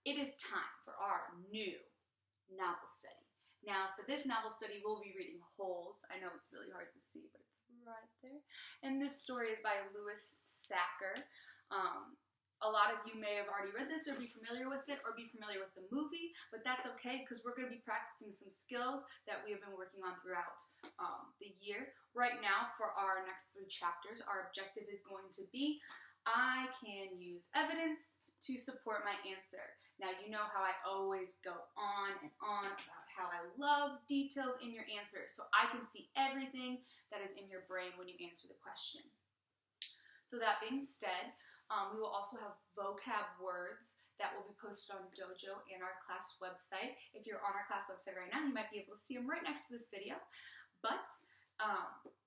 it is time for our new novel study. Now, for this novel study, we'll be reading Holes. I know it's really hard to see, but it's right there. And this story is by Lewis Sacker. A lot of you may have already read this or be familiar with it or be familiar with the movie, but that's okay because we're going to be practicing some skills that we have been working on throughout the year. Right now, for our next 3 chapters, our objective is going to be, I can use evidence to support my answer. Now, you know how I always go on and on about how I love details in your answer, so I can see everything that is in your brain when you answer the question. So that being said, we will also have vocab words that will be posted on Dojo and our class website. If you're on our class website right now, you might be able to see them right next to this video. But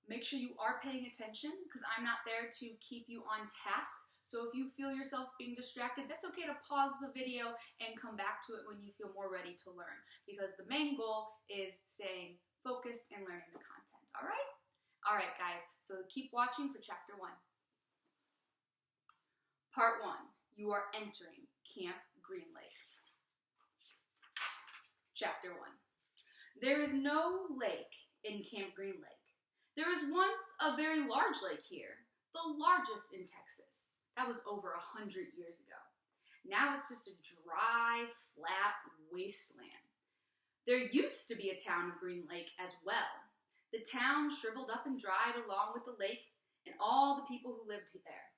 make sure you are paying attention because I'm not there to keep you on task. So if you feel yourself being distracted, that's okay to pause the video and come back to it when you feel more ready to learn, because the main goal is staying focused and learning the content, all right? All right, guys, so keep watching for chapter 1. Part 1, you are entering Camp Green Lake. Chapter 1, there is no lake in Camp Green Lake. There was once a very large lake here, the largest in Texas. That was over 100 years ago. Now it's just a dry, flat wasteland. There used to be a town in Green Lake as well. The town shriveled up and dried along with the lake and all the people who lived there.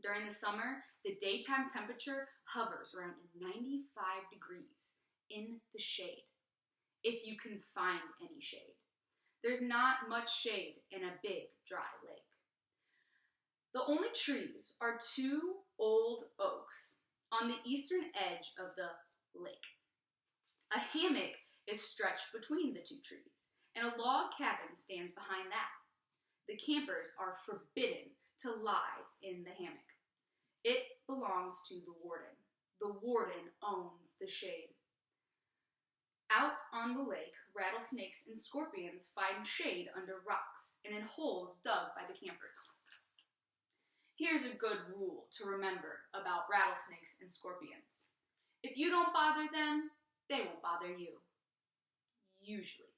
During the summer, the daytime temperature hovers around 95 degrees in the shade, if you can find any shade. There's not much shade in a big, dry lake. The only trees are 2 old oaks on the eastern edge of the lake. A hammock is stretched between the 2 trees, and a log cabin stands behind that. The campers are forbidden to lie in the hammock. It belongs to the warden. The warden owns the shade. Out on the lake, rattlesnakes and scorpions find shade under rocks and in holes dug by the campers. Here's a good rule to remember about rattlesnakes and scorpions. If you don't bother them, they won't bother you. Usually.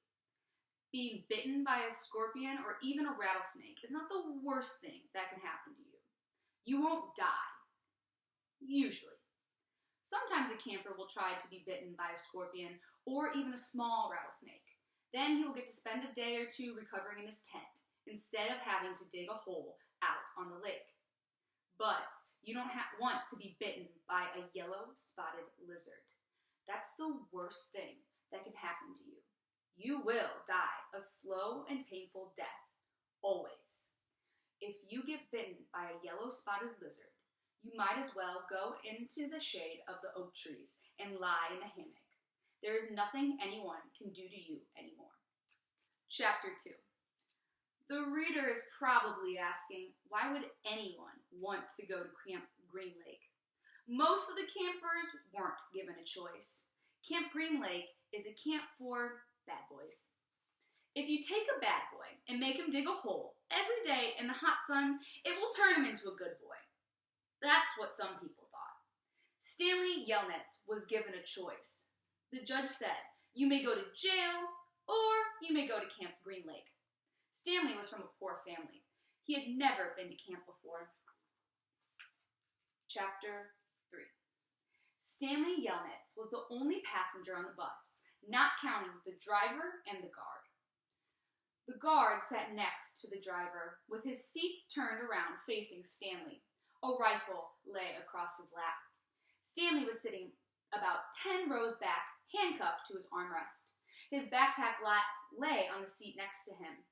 Being bitten by a scorpion or even a rattlesnake is not the worst thing that can happen to you. You won't die. Usually. Sometimes a camper will try to be bitten by a scorpion or even a small rattlesnake. Then he will get to spend a day or 2 recovering in his tent instead of having to dig a hole out on the lake. But you don't want to be bitten by a yellow spotted lizard. That's the worst thing that can happen to you. You will die a slow and painful death, always. If you get bitten by a yellow spotted lizard, you might as well go into the shade of the oak trees and lie in a hammock. There is nothing anyone can do to you anymore. Chapter 2. The reader is probably asking, why would anyone want to go to Camp Green Lake? Most of the campers weren't given a choice. Camp Green Lake is a camp for bad boys. If you take a bad boy and make him dig a hole every day in the hot sun, it will turn him into a good boy. That's what some people thought. Stanley Yelnats was given a choice. The judge said, you may go to jail or you may go to Camp Green Lake. Stanley was from a poor family. He had never been to camp before. Chapter 3. Stanley Yelnats was the only passenger on the bus, not counting the driver and the guard. The guard sat next to the driver with his seat turned around facing Stanley. A rifle lay across his lap. Stanley was sitting about 10 rows back, handcuffed to his armrest. His backpack lay on the seat next to him.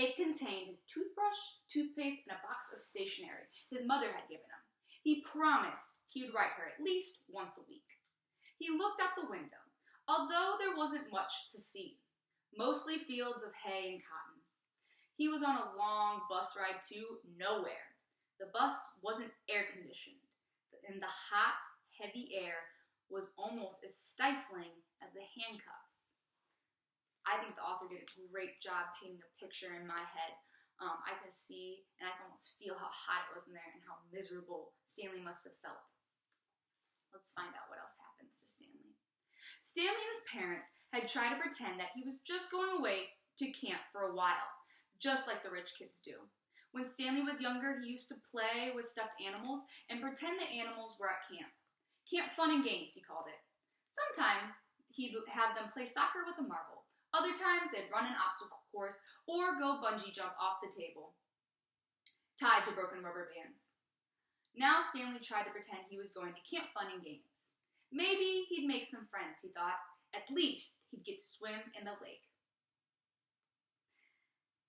It contained his toothbrush, toothpaste, and a box of stationery his mother had given him. He promised he would write her at least once a week. He looked out the window, although there wasn't much to see, mostly fields of hay and cotton. He was on a long bus ride to nowhere. The bus wasn't air-conditioned, and the hot, heavy air was almost as stifling as the handcuffs. I think the author did a great job painting a picture in my head. I could see and I could almost feel how hot it was in there and how miserable Stanley must have felt. Let's find out what else happens to Stanley. Stanley and his parents had tried to pretend that he was just going away to camp for a while, just like the rich kids do. When Stanley was younger, he used to play with stuffed animals and pretend the animals were at camp. Camp fun and games, he called it. Sometimes he'd have them play soccer with a marble. Other times they'd run an obstacle course or go bungee jump off the table, tied to broken rubber bands. Now Stanley tried to pretend he was going to camp fun and games. Maybe he'd make some friends, he thought. At least he'd get to swim in the lake.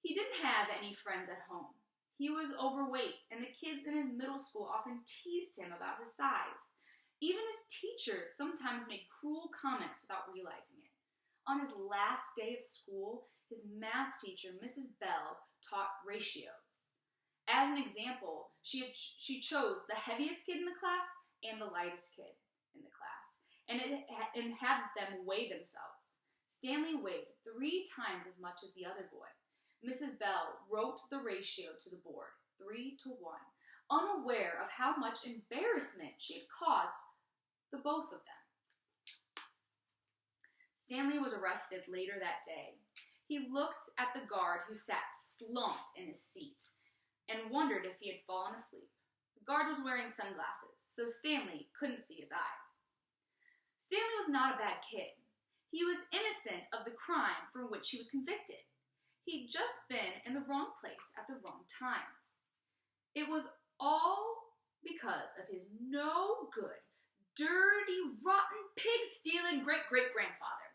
He didn't have any friends at home. He was overweight, and the kids in his middle school often teased him about his size. Even his teachers sometimes made cruel comments without realizing it. On his last day of school, his math teacher, Mrs. Bell, taught ratios. As an example, she chose the heaviest kid in the class and the lightest kid in the class, and had them weigh themselves. Stanley weighed 3 times as much as the other boy. Mrs. Bell wrote the ratio to the board, 3 to 1, unaware of how much embarrassment she had caused the both of them. Stanley was arrested later that day. He looked at the guard who sat slumped in his seat and wondered if he had fallen asleep. The guard was wearing sunglasses, so Stanley couldn't see his eyes. Stanley was not a bad kid. He was innocent of the crime for which he was convicted. He'd just been in the wrong place at the wrong time. It was all because of his no good, dirty, rotten, pig-stealing great-great-grandfather.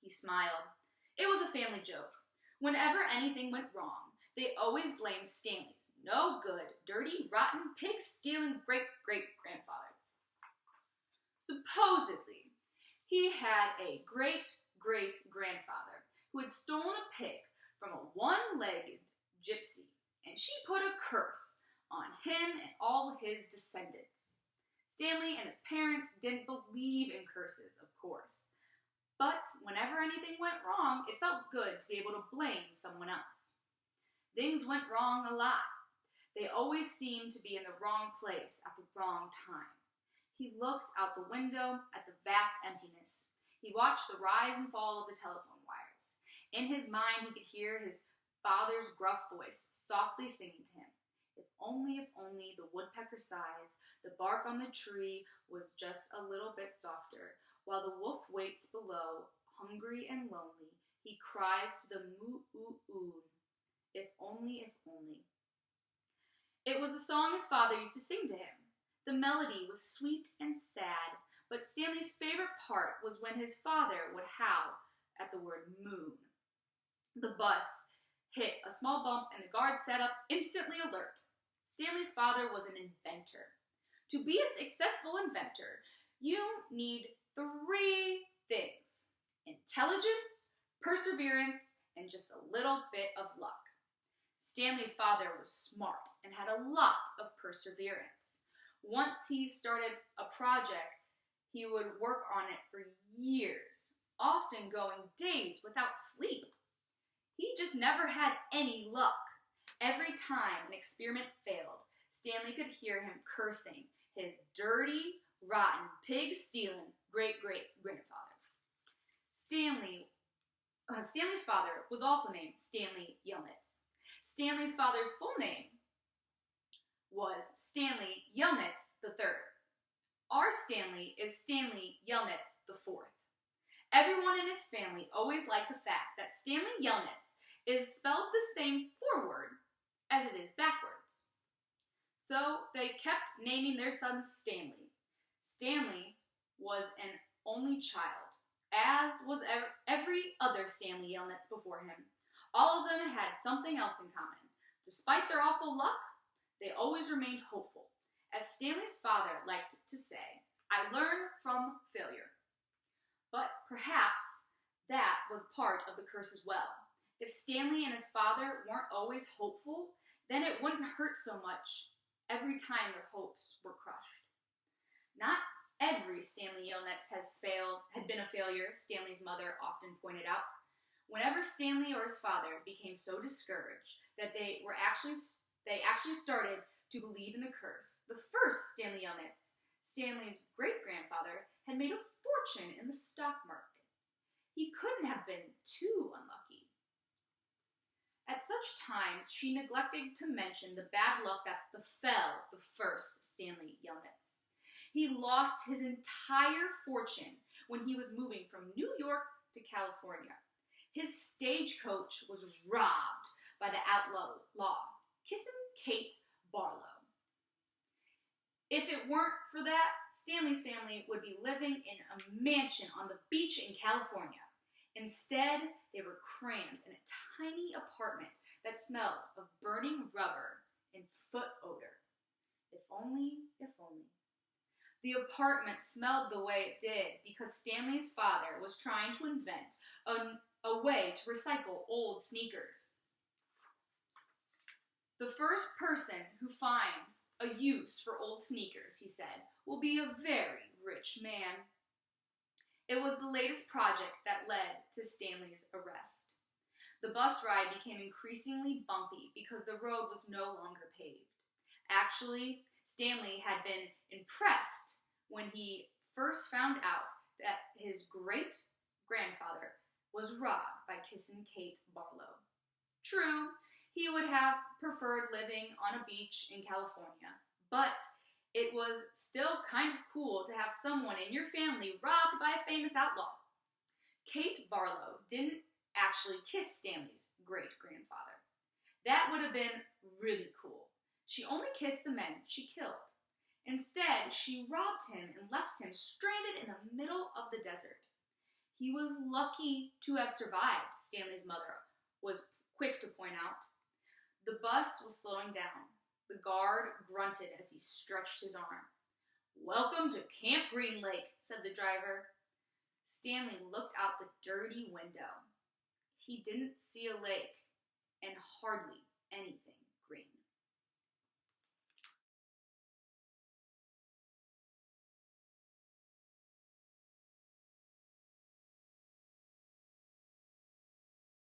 He smiled. It was a family joke. Whenever anything went wrong, they always blamed Stanley's no good, dirty, rotten, pig-stealing great-great-grandfather. Supposedly, he had a great-great-grandfather who had stolen a pig from a one-legged gypsy, and she put a curse on him and all his descendants. Stanley and his parents didn't believe in curses, of course, but whenever anything went wrong, it felt good to be able to blame someone else. Things went wrong a lot. They always seemed to be in the wrong place at the wrong time. He looked out the window at the vast emptiness. He watched the rise and fall of the telephone wires. In his mind, he could hear his father's gruff voice softly singing to him. If only the woodpecker sighs, the bark on the tree was just a little bit softer. While the wolf waits below, hungry and lonely, he cries to the moo-oo-oo. If only, if only. It was the song his father used to sing to him. The melody was sweet and sad, but Stanley's favorite part was when his father would howl at the word moon. The bus hit a small bump and the guard sat up instantly alert. Stanley's father was an inventor. To be a successful inventor, you need 3 things: intelligence, perseverance, and just a little bit of luck. Stanley's father was smart and had a lot of perseverance. Once he started a project, he would work on it for years, often going days without sleep. He just never had any luck. Every time an experiment failed, Stanley could hear him cursing his dirty, rotten, pig-stealing great-great-grandfather. Stanley's father was also named Stanley Yelnats. Stanley's father's full name was Stanley Yelnats III. Our Stanley is Stanley Yelnats IV. Everyone in his family always liked the fact that Stanley Yelnats is spelled the same forward as it is backwards. So they kept naming their son Stanley. Stanley was an only child, as was every other Stanley Yelnats before him. All of them had something else in common. Despite their awful luck, they always remained hopeful. As Stanley's father liked to say, "I learn from failure." But perhaps that was part of the curse as well. If Stanley and his father weren't always hopeful, then it wouldn't hurt so much every time their hopes were crushed. Not every Stanley Yelnats had been a failure, Stanley's mother often pointed out. Whenever Stanley or his father became so discouraged that they actually started to believe in the curse, the first Stanley Yelnats Stanley's great-grandfather had made a fortune in the stock market. He couldn't have been too unlucky. At such times, she neglected to mention the bad luck that befell the first Stanley Yelnats. He lost his entire fortune when he was moving from New York to California. His stagecoach was robbed by the outlaw Kissin' Kate Barlow. If it weren't for that, Stanley's family would be living in a mansion on the beach in California. Instead, they were crammed in a tiny apartment that smelled of burning rubber and foot odor. If only, if only. The apartment smelled the way it did because Stanley's father was trying to invent a way to recycle old sneakers. The first person who finds a use for old sneakers, he said, will be a very rich man. It was the latest project that led to Stanley's arrest. The bus ride became increasingly bumpy because the road was no longer paved. Actually, Stanley had been impressed when he first found out that his great-grandfather was robbed by Kissin' Kate Barlow. True, he would have preferred living on a beach in California, but it was still kind of cool to have someone in your family robbed by a famous outlaw. Kate Barlow didn't actually kiss Stanley's great-grandfather. That would have been really cool. She only kissed the men she killed. Instead, she robbed him and left him stranded in the middle of the desert. He was lucky to have survived, Stanley's mother was quick to point out. The bus was slowing down. The guard grunted as he stretched his arm. "Welcome to Camp Green Lake," said the driver. Stanley looked out the dirty window. He didn't see a lake and hardly